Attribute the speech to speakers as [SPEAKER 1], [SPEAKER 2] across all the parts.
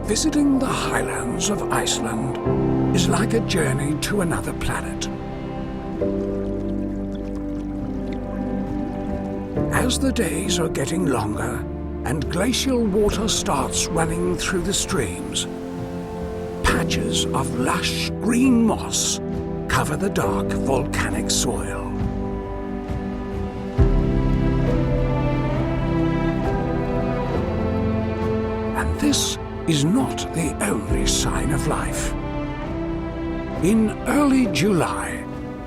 [SPEAKER 1] Visiting the Highlands of Iceland is like a journey to another planet. As the days are getting longer and glacial water starts running through the streams, patches of lush green moss cover the dark volcanic soil. And this is not the only sign of life. In early July,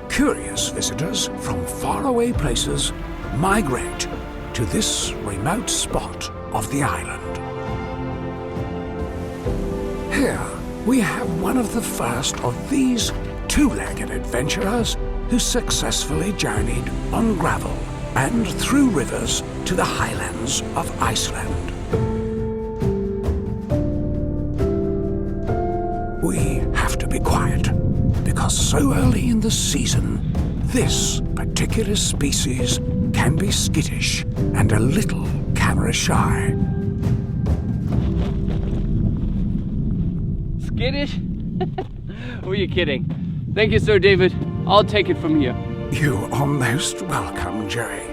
[SPEAKER 1] curious visitors from faraway places migrate to this remote spot of the island. Here we have one of the first of these two-legged adventurers who successfully journeyed on gravel and through rivers to the Highlands of Iceland. We have to be quiet, because so early in the season, this particular species can be skittish and a little camera shy.
[SPEAKER 2] Skittish? Who are you kidding? Thank you, Sir David. I'll take it from here.
[SPEAKER 1] You are most welcome, Joey.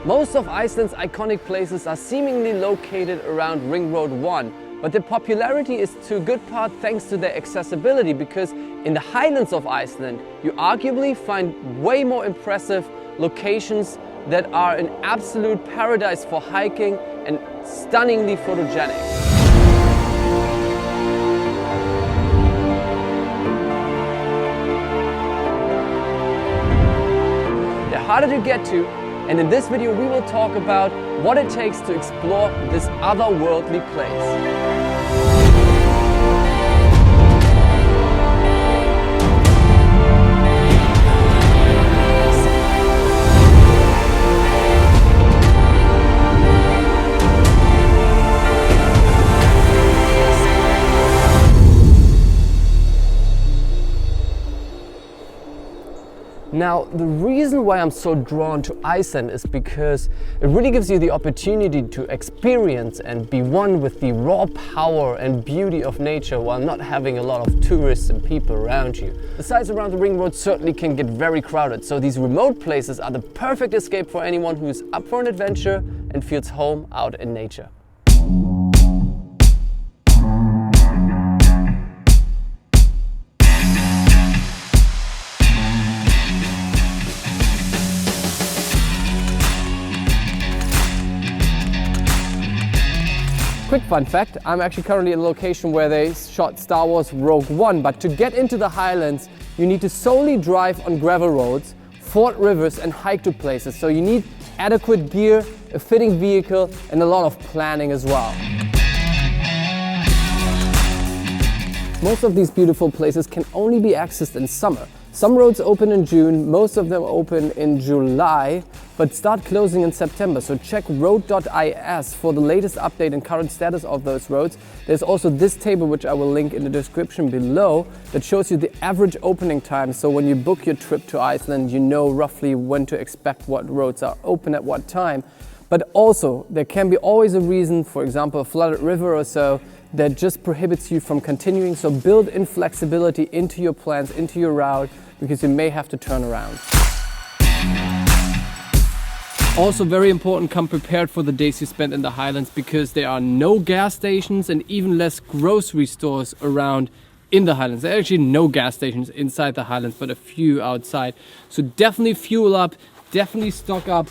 [SPEAKER 2] Most of Iceland's iconic places are seemingly located around Ring Road 1. But their popularity is to a good part thanks to their accessibility, because in the Highlands of Iceland you arguably find way more impressive locations that are an absolute paradise for hiking and stunningly photogenic. They're harder to get to, and in this video we will talk about what it takes to explore this otherworldly place. Now, the reason why I'm so drawn to Iceland is because it really gives you the opportunity to experience and be one with the raw power and beauty of nature while not having a lot of tourists and people around you. The sites around the Ring Road certainly can get very crowded, so these remote places are the perfect escape for anyone who is up for an adventure and feels home out in nature. Quick fun fact, I'm actually currently in a location where they shot Star Wars Rogue One, but to get into the Highlands you need to solely drive on gravel roads, ford rivers and hike to places, so you need adequate gear, a fitting vehicle and a lot of planning as well. Most of these beautiful places can only be accessed in summer. Some roads open in June, most of them open in July, but start closing in September. So check road.is for the latest update and current status of those roads. There's also this table, which I will link in the description below, that shows you the average opening time. So when you book your trip to Iceland, you know roughly when to expect what roads are open at what time. But also, there can be always a reason, for example, a flooded river or so, that just prohibits you from continuing. So build in flexibility into your plans, into your route, because you may have to turn around. Also very important, come prepared for the days you spend in the Highlands, because there are no gas stations and even less grocery stores around in the Highlands. There are actually no gas stations inside the Highlands, but a few outside. So definitely fuel up, definitely stock up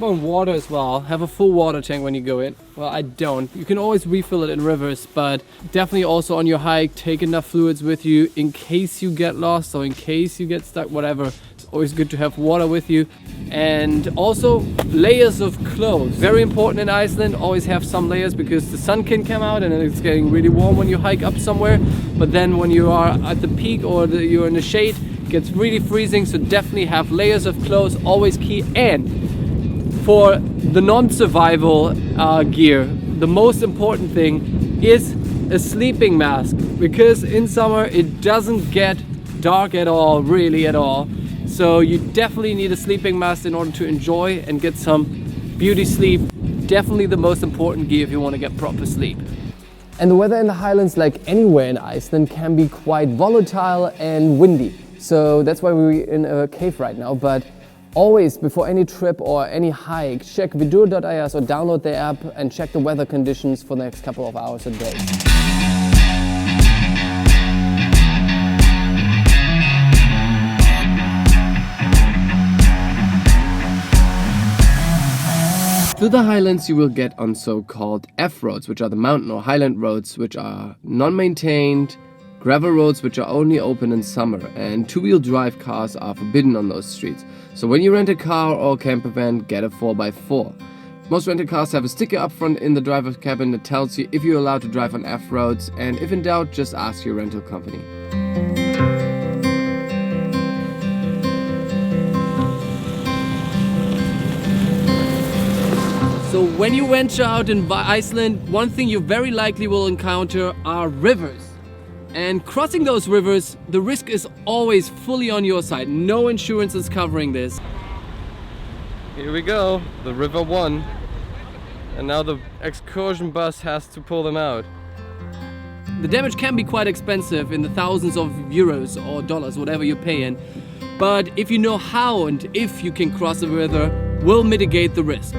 [SPEAKER 2] on water as well. Have a full water tank when you go in. Well, I don't. You can always refill it in rivers, but definitely also on your hike, take enough fluids with you in case you get lost or in case you get stuck, whatever. It's always good to have water with you. And also layers of clothes. Very important in Iceland, always have some layers, because the sun can come out and it's getting really warm when you hike up somewhere. But then when you are at the peak or you're in the shade, it gets really freezing, so definitely have layers of clothes, always key. And for the non-survival gear, the most important thing is a sleeping mask, because in summer it doesn't get dark at all, really at all. So you definitely need a sleeping mask in order to enjoy and get some beauty sleep. Definitely the most important gear if you want to get proper sleep. And the weather in the Highlands, like anywhere in Iceland, can be quite volatile and windy. So that's why we're in a cave right now. But always, before any trip or any hike, check vidur.is or download the app and check the weather conditions for the next couple of hours and days. Through the Highlands you will get on so-called F-roads, which are the mountain or highland roads, which are non-maintained, gravel roads which are only open in summer, and two-wheel drive cars are forbidden on those streets. So when you rent a car or camper van, get a 4x4. Most rental cars have a sticker up front in the driver's cabin that tells you if you're allowed to drive on F-roads, and if in doubt, just ask your rental company. So when you venture out in Iceland, one thing you very likely will encounter are rivers. And crossing those rivers, the risk is always fully on your side. No insurance is covering this. Here we go, the River 1. And now the excursion bus has to pull them out. The damage can be quite expensive, in the thousands of euros or dollars, whatever you're paying. But if you know how and if you can cross the river, will mitigate the risk.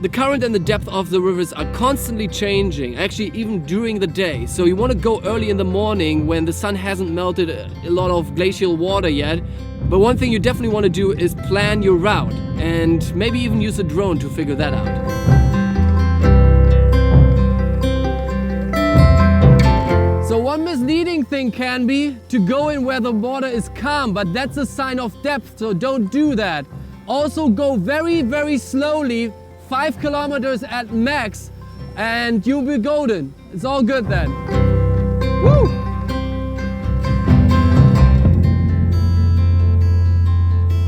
[SPEAKER 2] The current and the depth of the rivers are constantly changing, actually even during the day. So you want to go early in the morning when the sun hasn't melted a lot of glacial water yet. But one thing you definitely want to do is plan your route and maybe even use a drone to figure that out. So one misleading thing can be to go in where the water is calm, but that's a sign of depth, so don't do that. Also go very, very slowly, 5 kilometers at max, and you'll be golden. It's all good then. Woo!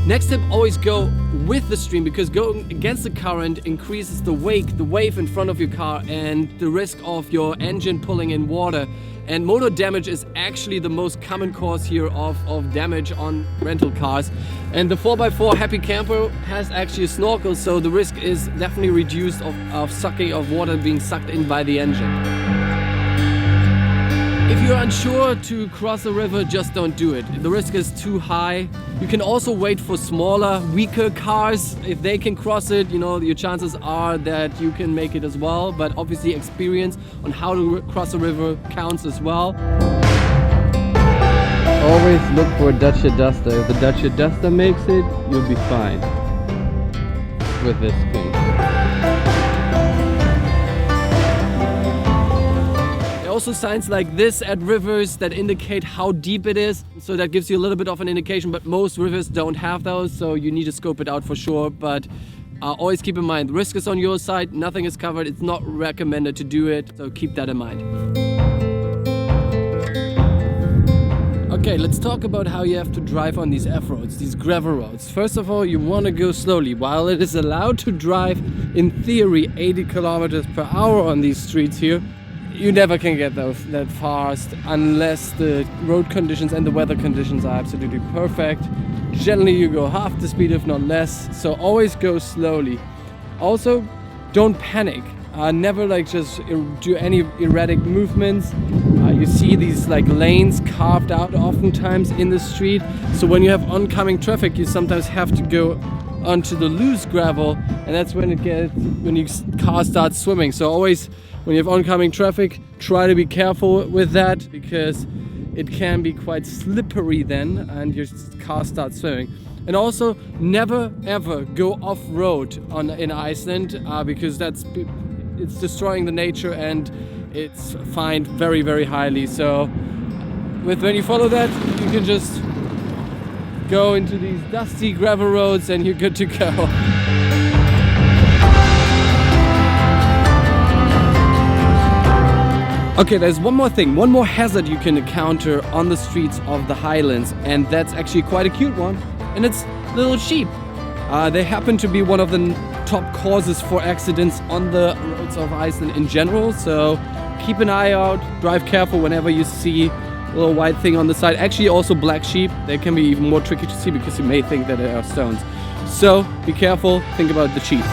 [SPEAKER 2] Next tip, always go with the stream, because going against the current increases the wave in front of your car and the risk of your engine pulling in water. And motor damage is actually the most common cause here of damage on rental cars. And the 4x4 Happy Camper has actually a snorkel, so the risk is definitely reduced of water being sucked in by the engine. If you're unsure to cross a river, just don't do it. The risk is too high. You can also wait for smaller, weaker cars. If they can cross it, you know, your chances are that you can make it as well. But obviously experience on how to cross a river counts as well. Always look for a Dacia Duster. If the Dacia Duster makes it, you'll be fine with this thing. Also signs like this at rivers that indicate how deep it is, so that gives you a little bit of an indication, but most rivers don't have those, so you need to scope it out for sure. But always keep in mind, the risk is on your side, nothing is covered, it's not recommended to do it, so keep that in mind. Okay, let's talk about how you have to drive on these F-roads, these gravel roads. First of all, you want to go slowly. While it is allowed to drive, in theory, 80 kilometers per hour on these streets here, you never can get that fast unless the road conditions and the weather conditions are absolutely perfect. Generally you go half the speed, if not less, so always go slowly. Also, don't panic. Never just do any erratic movements. You see these like carved out oftentimes in the street, so when you have oncoming traffic you sometimes have to go onto the loose gravel, and that's when your car starts swimming. So always, when you have oncoming traffic, try to be careful with that, because it can be quite slippery then and your car starts swimming. And also, never ever go off-road in Iceland, because it's destroying the nature and it's fined very, very highly. So when you follow that, you can just go into these dusty gravel roads and you're good to go. Okay, there's one more thing, one more hazard you can encounter on the streets of the Highlands, and that's actually quite a cute one, and it's little sheep. They happen to be one of the top causes for accidents on the roads of Iceland in general, so keep an eye out, drive careful whenever you see a little white thing on the side. Actually also black sheep, they can be even more tricky to see because you may think that they are stones. So be careful, think about the sheep.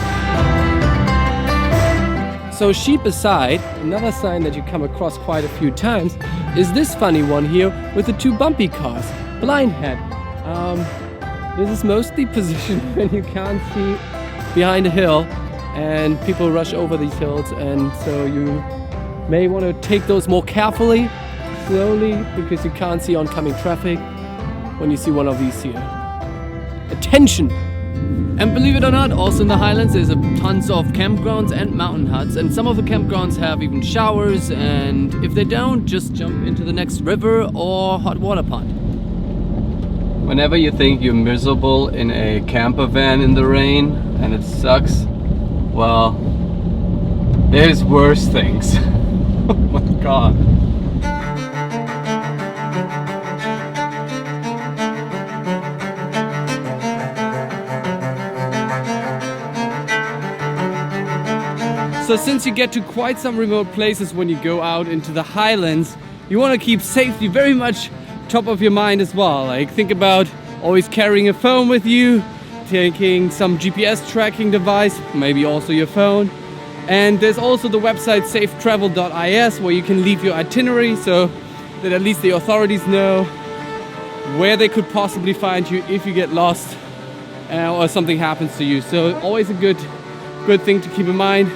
[SPEAKER 2] So sheep aside, another sign that you come across quite a few times is this funny one here with the two bumpy cars. Blind head. This is mostly positioned when you can't see behind a hill and people rush over these hills, and so you may want to take those more carefully, slowly, because you can't see oncoming traffic when you see one of these here. Attention! And believe it or not, also in the Highlands there's tons of campgrounds and mountain huts, and some of the campgrounds have even showers, and if they don't, just jump into the next river or hot water pond. Whenever you think you're miserable in a camper van in the rain and it sucks, well, there's worse things. Oh my god. So since you get to quite some remote places when you go out into the Highlands, you want to keep safety very much top of your mind as well. Like, think about always carrying a phone with you, taking some GPS tracking device, maybe also your phone. And there's also the website safetravel.is where you can leave your itinerary so that at least the authorities know where they could possibly find you if you get lost or something happens to you. So always a good thing to keep in mind.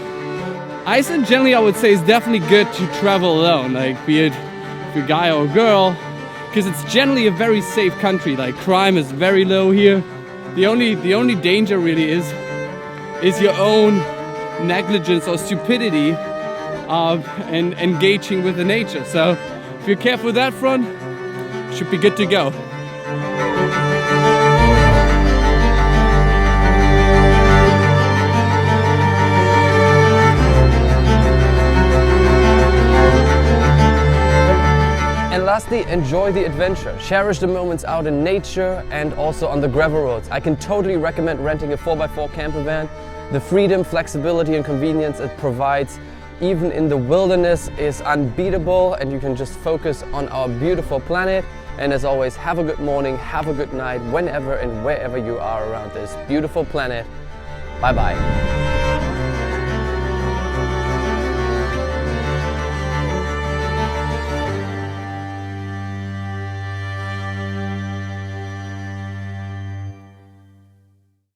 [SPEAKER 2] Iceland generally, I would say, is definitely good to travel alone, like be it if you're a guy or a girl, because it's generally a very safe country. Like, crime is very low here. The only danger really is your own negligence or stupidity of engaging with the nature. So if you're careful with that front, should be good to go. And lastly, enjoy the adventure. Cherish the moments out in nature and also on the gravel roads. I can totally recommend renting a 4x4 camper van. The freedom, flexibility and convenience it provides, even in the wilderness, is unbeatable, and you can just focus on our beautiful planet. And as always, have a good morning, have a good night, whenever and wherever you are around this beautiful planet. Bye bye.